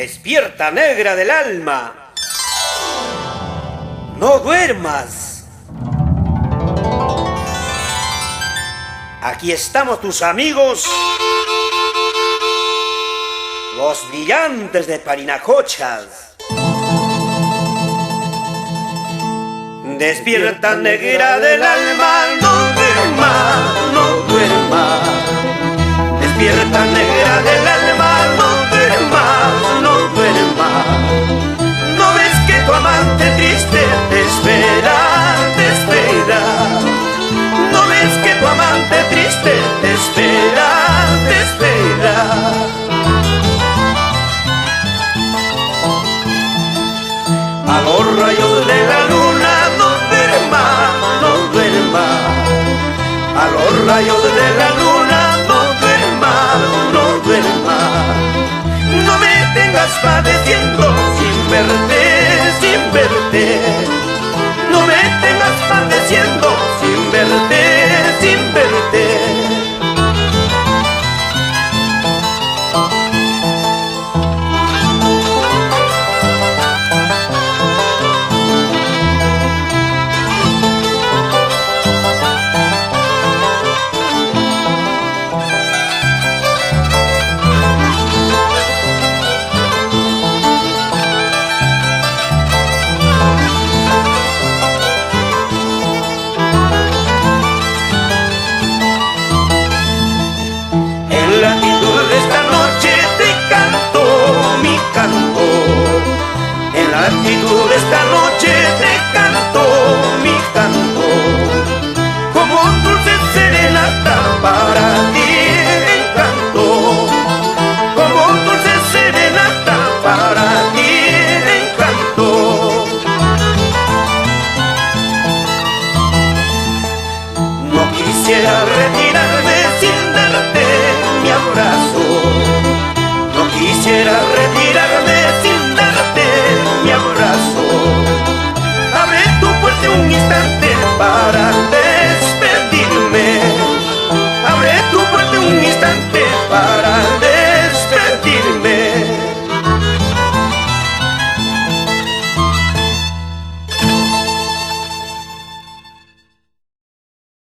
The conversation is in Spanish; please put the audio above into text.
Despierta, negra del alma. No duermas. Aquí estamos tus amigos, los brillantes de Parinacochas. Despierta, negra del alma, no duermas, no duermas. Despierta, negra del alma, no duermas, no duermas. ¿No ves que tu amante triste te espera, te espera? ¿No ves que tu amante triste te espera, te espera? A los rayos de la luna, no duermas, no duermas. A los rayos de la luna, no duermas, no duermas. No me tengas padeciendo sin verte, sin verte. No me